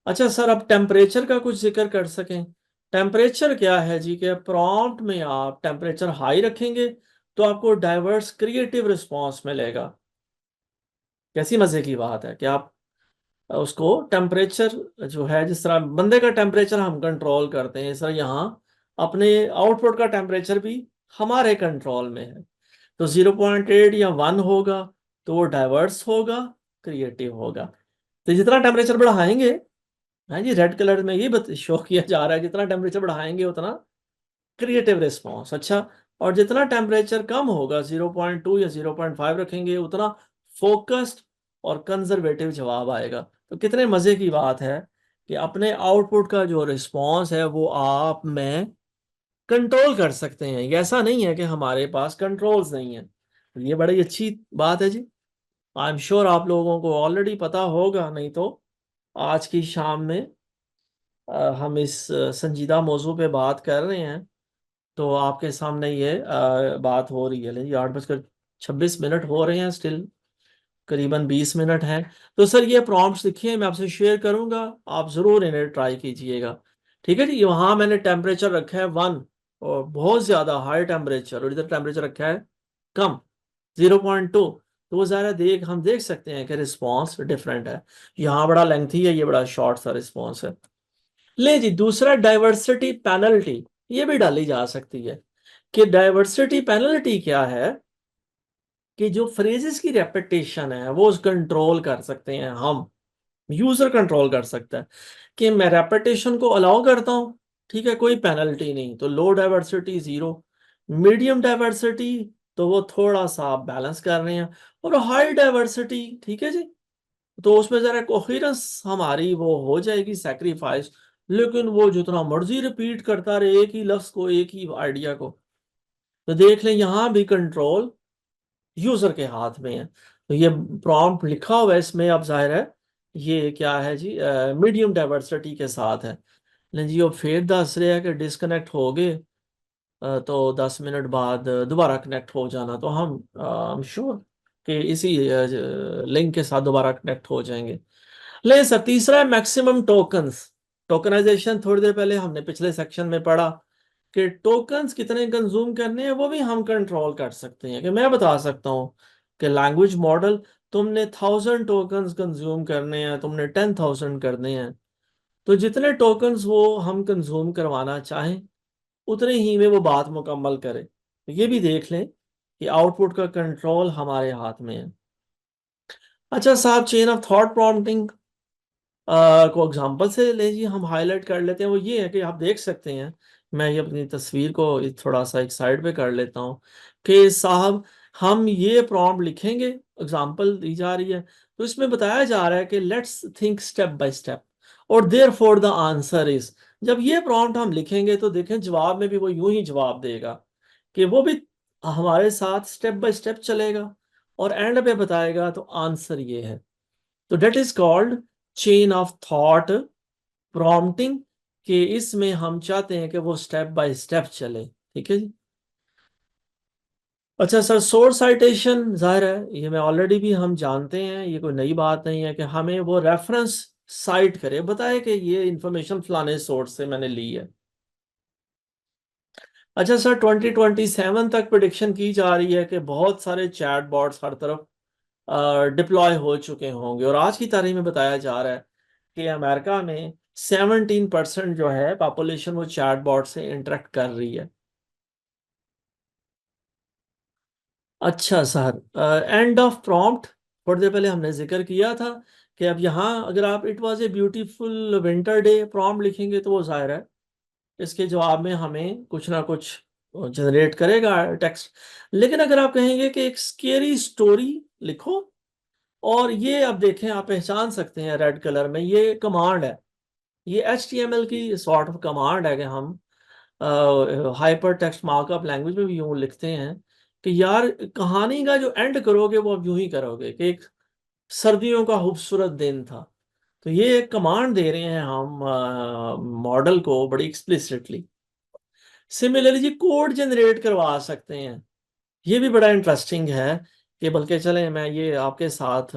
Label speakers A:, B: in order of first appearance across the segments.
A: अच्छा सर, अब टेम्परेचर का कुछ जिक्र कर सकें। टेम्परेचर क्या है जी, कि प्रॉम्प्ट में आप टेम्परेचर हाई रखेंगे तो आपको डाइवर्स क्रिएटिव रिस्पॉन्स मिलेगा। कैसी मजे की बात है कि आप उसको टेम्परेचर जो है, जिस तरह बंदे का टेम्परेचर हम कंट्रोल करते हैं, इस तरह यहाँ अपने आउटपुट का टेम्परेचर भी हमारे कंट्रोल में है। तो 0.8 या 1 होगा तो वो डाइवर्स होगा, क्रिएटिव होगा। तो जितना टेम्परेचर बढ़ाएंगे, हाँ जी, रेड कलर में ये शो किया जा रहा है, जितना टेम्परेचर बढ़ाएंगे उतना क्रिएटिव रिस्पॉन्स अच्छा। और जितना टेम्परेचर कम होगा, 0.2 या 0.5 रखेंगे, उतना फोकस्ड और कंजर्वेटिव जवाब आएगा। तो कितने मजे की बात है कि अपने आउटपुट का जो रिस्पॉन्स है वो आप में कंट्रोल कर सकते हैं। ये ऐसा नहीं है कि हमारे पास कंट्रोल्स नहीं है। ये बड़ी अच्छी बात है जी। आई एम श्योर आप लोगों को ऑलरेडी पता होगा, नहीं तो आज की शाम में हम इस संजीदा मौजू पे बात कर रहे हैं तो आपके सामने ये बात हो रही है। लेकिन 8:26 हो रहे हैं, स्टिल करीबन 20 मिनट हैं। तो सर ये प्रॉम्प्ट्स लिखिए, मैं आपसे शेयर करूंगा, आप ज़रूर इन्हें ट्राई कीजिएगा। ठीक है जी। वहाँ मैंने टेम्परेचर रखा है 1, और बहुत ज़्यादा हाई टेम्परेचर, और इधर टेम्परेचर रखा है कम, 0.2। तो वो ज़रा हम देख सकते हैं कि रिस्पॉन्स डिफरेंट है। यहाँ बड़ा लेंथी है, ये बड़ा शॉर्ट सा रिस्पॉन्स है। ले जी, दूसरा डाइवर्सिटी पेनल्टी, ये भी डाली जा सकती है। कि डाइवर्सिटी पेनल्टी क्या है, कि जो फ्रेजेस की रेपिटेशन है वो कंट्रोल कर सकते हैं हम, यूजर कंट्रोल कर सकता है कि मैं रेपिटेशन को अलाउ करता हूं, ठीक है, कोई पेनल्टी नहीं, तो लो डाइवर्सिटी 0। मीडियम डाइवर्सिटी, तो वो थोड़ा सा आप बैलेंस कर रहे हैं। और हाई डाइवर्सिटी, ठीक है जी, तो उसमें जरा कोहेरेंस हमारी वो हो जाएगी सेक्रीफाइस। लेकिन वो जितना मर्जी रिपीट करता रहे एक ही लफ्ज को, एक ही आइडिया को, तो देख लें यहां भी कंट्रोल यूजर के हाथ में है। तो ये प्रॉम्प्ट लिखा हुआ है इसमें, अब जाहिर है ये क्या है जी, मीडियम डाइवर्सिटी के साथ है। लेकिन जी, अब फिर दस रहे हैं कि डिस्कनेक्ट हो गए, तो 10 मिनट बाद दोबारा कनेक्ट हो जाना, तो हम आई एम श्योर कि इसी लिंक के साथ दोबारा कनेक्ट हो जाएंगे। ले सर, तीसरा है मैक्सिमम टोकन्स। टोकनाइजेशन थोड़ी देर पहले हमने पिछले सेक्शन में पढ़ा कि टोकन्स कितने कंज्यूम करने हैं वो भी हम कंट्रोल कर सकते हैं। कि मैं बता सकता हूँ कि लैंग्वेज मॉडल, तुमने 1000 टोकन्स कंज्यूम करने हैं, तुमने 10,000 करने हैं, तो जितने टोकन्स वो हम कंज्यूम करवाना चाहें उतने ही में वो बात मुकम्मल करे। तो ये भी देख लें कि आउटपुट का कंट्रोल हमारे हाथ में है। अच्छा साहब, चेन ऑफ थॉट प्रॉम्प्टिंग को एग्जांपल से ले जी, हम हाईलाइट कर लेते हैं। वो ये है कि आप देख सकते हैं, मैं ये अपनी तस्वीर को थोड़ा सा एक साइड पे कर लेता हूँ, कि साहब हम ये प्रॉम्प्ट लिखेंगे, एग्जांपल दी जा रही है, तो इसमें बताया जा रहा है कि let's think step by step, और therefore the answer is. जब ये प्रॉम्प्ट हम लिखेंगे तो देखें जवाब में भी वो यूं ही जवाब देगा, कि वो भी हमारे साथ स्टेप बाय स्टेप चलेगा और एंड पे बताएगा तो आंसर ये है। तो that is called chain of thought prompting, कि इसमें हम चाहते हैं कि वो स्टेप बाय स्टेप चले। ठीक है जी। अच्छा सर, सोर्स साइटेशन जाहिर है ये मैं ऑलरेडी भी हम जानते हैं, ये कोई नई बात नहीं है कि हमें वो रेफरेंस साइट करे, बताए कि ये इंफॉर्मेशन फलाने सोर्स से मैंने ली है। अच्छा सर, 2027 तक प्रिडिक्शन की जा रही है कि बहुत सारे चैट बॉट्स हर तरफ डिप्लॉय हो चुके होंगे, और आज की तारीख में बताया जा रहा है कि अमेरिका में 17% जो है पॉपुलेशन वो चैटबॉट से इंटरेक्ट कर रही है। अच्छा सर, एंड ऑफ प्रॉम्प्ट, थोड़ी देर पहले हमने जिक्र किया था कि अब यहाँ अगर आप it was a beautiful winter day prompt लिखेंगे तो वो जाहिर है इसके जवाब में हमें कुछ ना कुछ जनरेट करेगा टेक्स्ट। लेकिन अगर आप कहेंगे कि एक स्केरी स्टोरी लिखो, और ये अब देखें, आप पहचान सकते हैं रेड कलर में, ये कमांड है, ये HTML की सॉर्ट ऑफ कमांड है कि हम हाइपर टेक्स्ट मार्कअप लैंग्वेज में भी यूं लिखते हैं कि यार कहानी का जो एंड करोगे वो अब यूं ही करोगे कि एक सर्दियों का खूबसूरत दिन था। तो ये एक कमांड दे रहे हैं हम मॉडल को बड़ी एक्सप्लिसिटली। सिमिलरली जी, कोड जनरेट करवा सकते हैं, ये भी बड़ा इंटरेस्टिंग है। कि बल्कि चलें मैं ये आपके साथ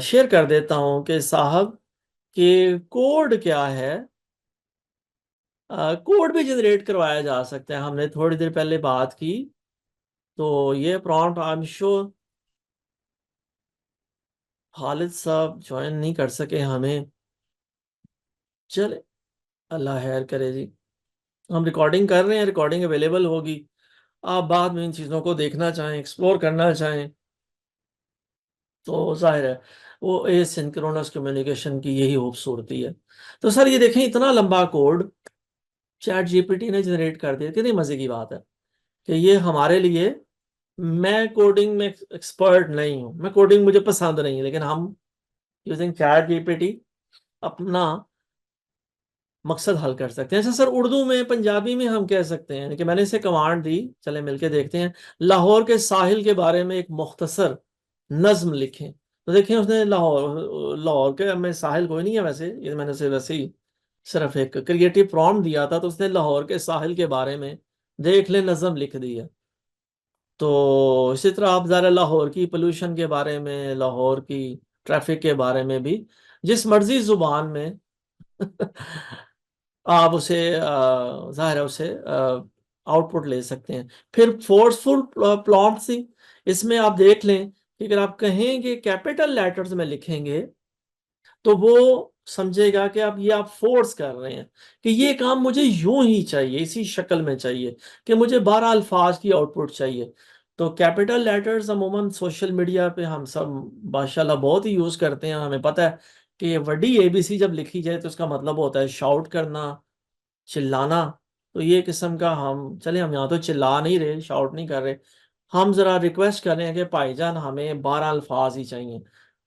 A: शेयर कर देता हूँ कि साहब कि कोड क्या है। कोड भी जनरेट करवाया जा सकता है, हमने थोड़ी देर पहले बात की। तो ये prompt I am sure Khalid साहब ज्वाइन नहीं कर सके हमें। चले, अल्लाह खैर करे जी। हम रिकॉर्डिंग कर रहे हैं, रिकॉर्डिंग अवेलेबल होगी। आप बाद में इन चीज़ों को देखना चाहें, एक्सप्लोर करना चाहें, तो जाहिर है वो एसिंक्रोनस कम्युनिकेशन की यही खूबसूरती है। तो सर ये देखें, इतना लंबा कोड चैट जीपीटी ने जनरेट कर दिया, कितनी मजे की बात है कि ये हमारे लिए। मैं कोडिंग में एक्सपर्ट नहीं हूँ, मैं कोडिंग मुझे पसंद नहीं है, लेकिन हम यूजिंग चैट जीपीटी अपना मकसद हल कर सकते हैं। ऐसा सर उर्दू में, पंजाबी में हम कह सकते हैं कि मैंने इसे कमांड दी, चले मिलके देखते हैं, लाहौर के साहिल के बारे में एक मुख्तसर नज्म लिखें। तो देखें उसने लाहौर लाहौर के में साहिल कोई नहीं है वैसे, ये मैंने उसे वैसे ही सिर्फ एक क्रिएटिव प्रॉम्प्ट दिया था, तो उसने लाहौर के साहिल के बारे में देख ले नज्म लिख दी है। तो इसी तरह आप ज़रा लाहौर की पोल्यूशन के बारे में, लाहौर की ट्रैफिक के बारे में भी जिस मर्जी जुबान में आप उसे जाहिर है उसे आउटपुट ले सकते हैं। फिर फोर्सफुल प्रॉम्प्ट, इसमें आप देख लें कि अगर आप कहेंगे कैपिटल लेटर्स में लिखेंगे तो वो समझेगा कि आप फोर्स कर रहे हैं कि ये काम मुझे यूं ही चाहिए, इसी शक्ल में चाहिए, कि मुझे 12 अल्फाज की आउटपुट चाहिए। तो कैपिटल लेटर्स अमूमन सोशल मीडिया पे हम सब माशाल्लाह बहुत ही यूज करते हैं। हमें पता है कि बड़ी एबीसी जब लिखी जाए तो उसका मतलब होता है शाउट करना, चिल्लाना। तो ये किस्म का, हम चले हम यहाँ तो चिल्ला नहीं रहे, शाउट नहीं कर रहे, हम जरा रिक्वेस्ट कर रहे हैं कि भाईजान हमें 12 अल्फाज ही चाहिए,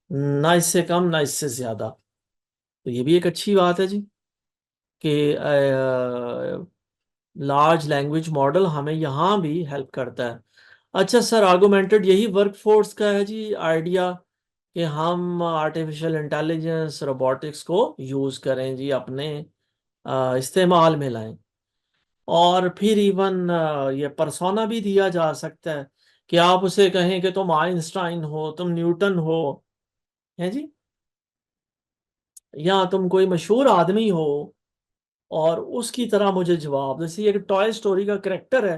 A: ना इससे कम ना इससे ज्यादा। तो ये भी एक अच्छी बात है जी कि लार्ज लैंग्वेज मॉडल हमें यहाँ भी हेल्प करता है। अच्छा सर, आर्गुमेंटेड यही वर्कफोर्स का है जी आइडिया, कि हम आर्टिफिशियल इंटेलिजेंस रोबोटिक्स को यूज़ करें जी, अपने इस्तेमाल में लाएं। और फिर इवन ये परसोना भी दिया जा सकता है कि आप उसे कहें कि तुम आइंस्टाइन हो, तुम न्यूटन हो, है जी, या तुम कोई मशहूर आदमी हो, और उसकी तरह मुझे जवाब, जैसे एक टॉय स्टोरी का करेक्टर है,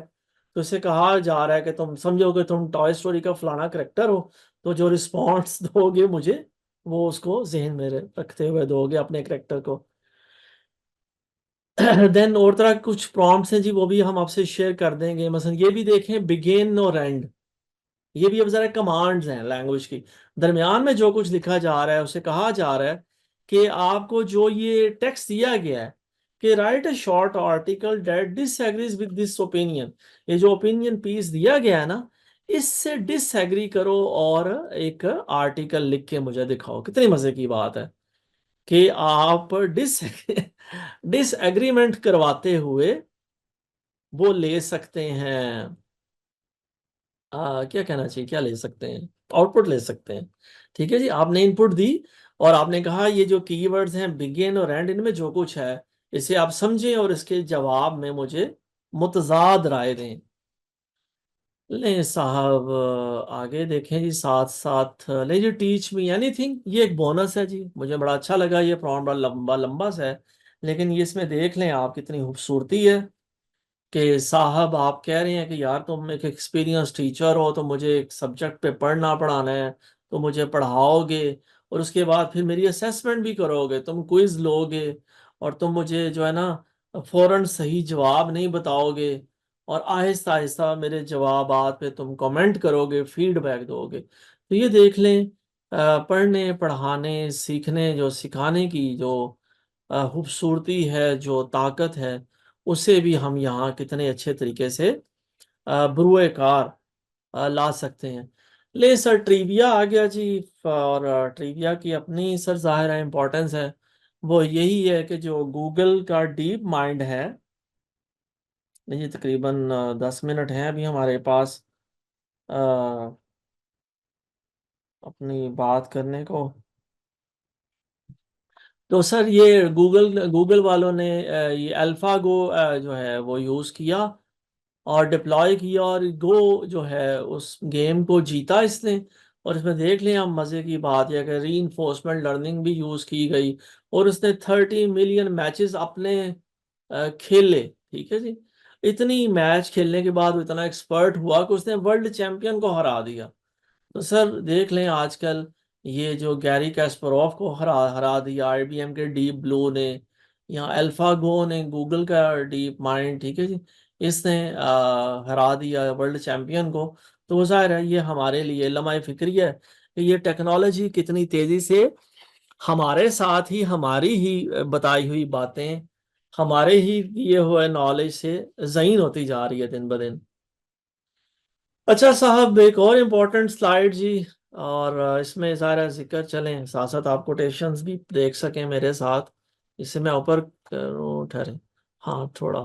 A: तो इसे कहा जा रहा है कि तुम समझो कि तुम टॉय स्टोरी का फलाना करेक्टर हो, तो जो रिस्पॉन्स दोगे मुझे, वो उसको जहन में रखते हुए दोगे अपने करेक्टर को। देन और तरह के कुछ प्रॉम्प्ट्स हैं जी, वो भी हम आपसे शेयर कर देंगे। मसलन ये भी देखें, बिगिन और एंड, ये भी अब जरा कमांड्स हैं लैंग्वेज की। दरमियान में जो कुछ लिखा जा रहा है उसे कहा जा रहा है कि आपको जो ये टेक्स्ट दिया गया है कि right a short article that disagrees with this opinion, ये जो ओपिनियन पीस दिया गया है ना, इससे डिसएग्री करो और एक आर्टिकल लिख के मुझे दिखाओ। कितनी मजे की बात है कि आप डिसएग्रीमेंट करवाते हुए वो ले सकते हैं, क्या कहना चाहिए, क्या ले सकते हैं, आउटपुट ले सकते हैं। ठीक है जी, आपने इनपुट दी और आपने कहा ये जो कीवर्ड्स हैं बिगिन और एंड, इनमें जो कुछ है इसे आप समझें और इसके जवाब में मुझे मुतजाद राय दें। ले साहब, आगे देखें जी, साथ साथ ले जी, टीच मी एनीथिंग, ये एक बोनस है जी, मुझे बड़ा अच्छा लगा। ये प्रॉम्प्ट बड़ा लंबा लंबा सा है, लेकिन ये इसमें देख लें आप कितनी खूबसूरती है कि साहब आप कह रहे हैं कि यार तुम एक एक्सपीरियंस टीचर हो, तो मुझे एक सब्जेक्ट पे पढ़ाना है, तो मुझे पढ़ाओगे और उसके बाद फिर मेरी असेसमेंट भी करोगे, तुम क्विज लोगे, और तुम मुझे जो है ना फौरन सही जवाब नहीं बताओगे, और आहिस्ता आहिस्ता मेरे जवाबात पे तुम कमेंट करोगे, फीडबैक दोगे। तो ये देख लें, पढ़ने पढ़ाने सीखने जो सिखाने की जो खूबसूरती है, जो ताकत है, उसे भी हम यहाँ कितने अच्छे तरीके से बरूए कार ला सकते हैं। ले सर, ट्रिविया आ गया जी। और ट्रिविया की अपनी सर जाहिर है इम्पोर्टेंस है। वो यही है कि जो गूगल का डीप माइंड है, ये तकरीबन 10 मिनट हैं अभी हमारे पास अ, अपनी बात करने को। तो सर ये गूगल गूगल वालों ने ये अल्फा गो जो है वो यूज़ किया और डिप्लॉय किया, और गो जो है उस गेम को जीता इसने। और इसमें देख लें हम, मज़े की बात यह कि री इन्फोर्समेंट लर्निंग भी यूज़ की गई, और उसने 30 मिलियन मैचेस अपने खेले। ठीक है जी। इतनी मैच खेलने के बाद वो इतना एक्सपर्ट हुआ कि उसने वर्ल्ड चैंपियन को हरा दिया। तो सर देख लें आजकल ये जो गैरी कैस्परोव को हरा हरा दिया आईबीएम के डीप ब्लू ने, या अल्फागो ने गूगल का डीप माइंड, ठीक है जी, इसने हरा दिया वर्ल्ड चैंपियन को। तो वो जाहिर है ये हमारे लिए लम्हा फिक्री है कि ये टेक्नोलॉजी कितनी तेजी से हमारे साथ ही, हमारी ही बताई हुई बातें, हमारे ही दिए हुए नॉलेज से ज़हीन होती जा रही है दिन ब दिन। अच्छा साहब, एक और इम्पोर्टेंट स्लाइड जी, और इसमें ज़रा जिक्र चलें, साथ साथ आप कोटेशंस भी देख सकें मेरे साथ। इसे मैं ऊपर करूँ, ठहरे, हाँ थोड़ा,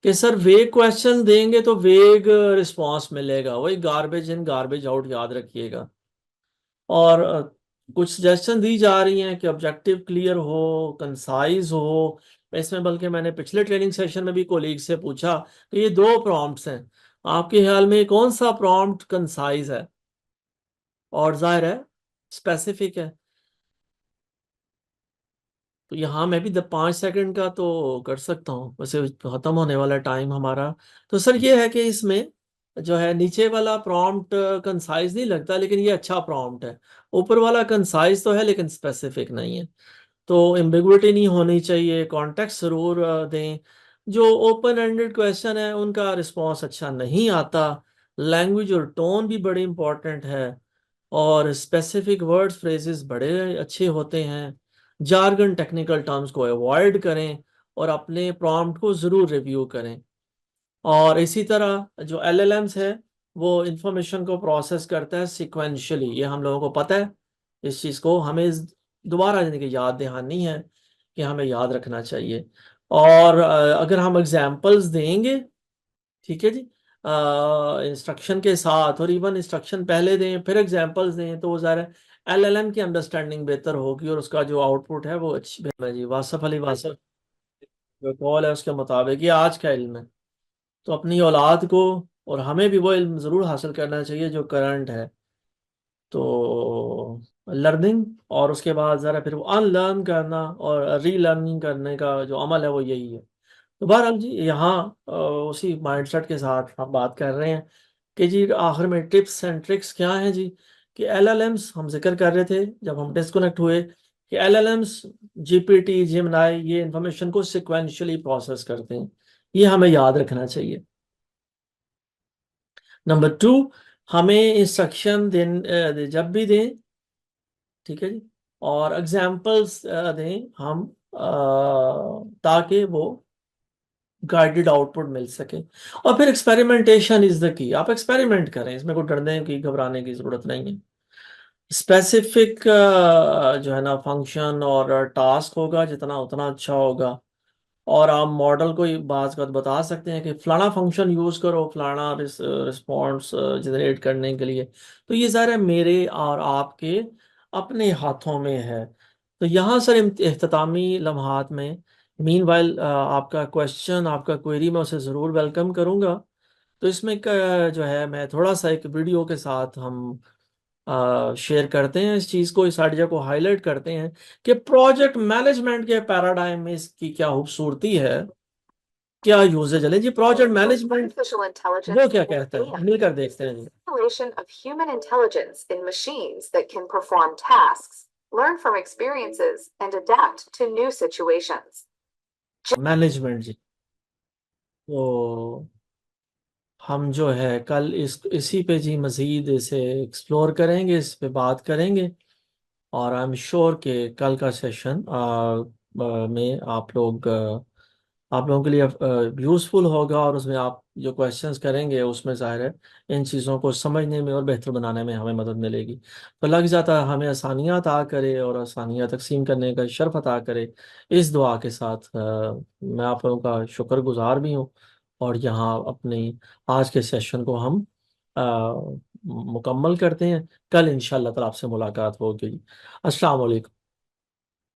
A: कि सर वेग क्वेश्चन देंगे तो वेग रिस्पांस मिलेगा, वही गार्बेज इन गार्बेज आउट, याद रखिएगा। और कुछ सजेशन दी जा रही हैं कि ऑब्जेक्टिव क्लियर हो, कंसाइज हो। इसमें बल्कि मैंने पिछले ट्रेनिंग सेशन में भी कोलीग से पूछा कि ये दो प्रॉम्प्ट्स हैं, आपके ख्याल में कौन सा प्रॉम्प्ट कंसाइज है और जाहिर है स्पेसिफिक है। तो यहाँ मैं भी 5 सेकंड का तो कर सकता हूँ, वैसे खत्म होने वाला टाइम हमारा। तो सर ये है कि इसमें जो है नीचे वाला प्रॉम्प्ट कंसाइज नहीं लगता, लेकिन ये अच्छा प्रॉम्प्ट है। ऊपर वाला कंसाइज तो है लेकिन स्पेसिफिक नहीं है। तो एम्बिगुइटी नहीं होनी चाहिए, कॉन्टेक्स्ट जरूर दें। जो ओपन एंडेड क्वेश्चन है उनका रिस्पॉन्स अच्छा नहीं आता। लैंग्वेज और टोन भी बड़े इंपॉर्टेंट है, और स्पेसिफिक वर्ड्स फ्रेजेस बड़े अच्छे होते हैं। जार्गन टेक्निकल टर्म्स को अवॉइड करें, और अपने प्रॉम्प्ट को ज़रूर रिव्यू करें। और इसी तरह जो एलएलएम्स है वो इंफॉर्मेशन को प्रोसेस करता है सिक्वेंशियली, ये हम लोगों को पता है। इस चीज़ को हमें दोबारा यानी कि याद दहानी है कि हमें याद रखना चाहिए। और अगर हम एग्जांपल्स देंगे, ठीक है जी, इंस्ट्रक्शन के साथ, और इवन इंस्ट्रक्शन पहले दें फिर एग्जांपल्स दें, तो वो ज़रा एलएलएम की अंडरस्टैंडिंग बेहतर होगी, और उसका जो आउटपुट है वो अच्छी है जी। वासफ अली वासफ जो कॉल है उसके मुताबिक ये आज का इल्म है। तो अपनी औलाद को और हमें भी वो इल्म ज़रूर हासिल करना चाहिए जो करंट है। तो लर्निंग, और उसके बाद ज़रा फिर वो अनलर्न करना और रीलर्निंग करने का जो अमल है वो यही है। तो बहरहाल जी यहाँ उसी माइंडसेट के साथ हम बात कर रहे हैं कि जी आखिर में टिप्स एंड ट्रिक्स क्या हैं जी। कि एलएलएम्स हम जिक्र कर रहे थे जब हम डिस्कनेक्ट हुए, कि एलएलएम्स, जीपीटी, जेमिनी, ये इंफॉर्मेशन को सिक्वेंशियली प्रोसेस करते हैं, ये हमें याद रखना चाहिए। नंबर टू, हमें इंस्ट्रक्शन जब भी दें, ठीक है जी, और एग्जाम्पल्स दें हम, ताकि वो गाइडेड आउटपुट मिल सके। और फिर एक्सपेरिमेंटेशन इज द की, आप एक्सपेरिमेंट करें, इसमें कोई डरने की घबराने की जरूरत नहीं है। स्पेसिफिक जो है ना फंक्शन और टास्क होगा जितना, उतना अच्छा होगा। और आप मॉडल को ये बात बता सकते हैं कि फलाना फंक्शन यूज करो, फलाना रिस्पॉन्स जनरेट करने के लिए। तो ये ज़रा मेरे और आपके अपने हाथों में है। तो यहाँ सर इख्तितामी लम्हात में, मीनवाइल आपका क्वेश्चन, आपका क्वेरी मैं उसे ज़रूर वेलकम करूँगा। तो इसमें जो है मैं थोड़ा सा एक वीडियो के साथ हम शेयर करते हैं इस चीज़ को, इस आइडिया को हाईलाइट करते हैं कि प्रोजेक्ट मैनेजमेंट के पैराडाइम में इसकी क्या खूबसूरती है, क्या यूजेज है जी प्रोजेक्ट मैनेजमेंट, वो क्या कहता है, मिलकर देखते हैं जी।
B: Simulation of human intelligence in machines that can perform tasks, learn from experiences, and adapt to new situations.
A: Management जी, तो हम जो है कल इसी पे जी मजीद इसे एक्सप्लोर करेंगे, इस पे बात करेंगे। और आई एम श्योर कि कल का सेशन में आप लोगों के लिए यूज़फुल होगा, और उसमें आप जो क्वेश्चंस करेंगे उसमें ज़ाहिर है इन चीज़ों को समझने में और बेहतर बनाने में हमें मदद मिलेगी। तो लग जाता है हमें आसानियाँ अता करे और आसानियाँ तकसीम करने का शर्फ अता करे। इस दुआ के साथ मैं आप लोगों का शुक्रगुजार भी हूँ, और यहाँ अपनी आज के सेशन को हम मुकम्मल करते हैं। कल इंशाअल्लाह ताला आपसे मुलाकात होगी। अस्सलाम वालेकुम।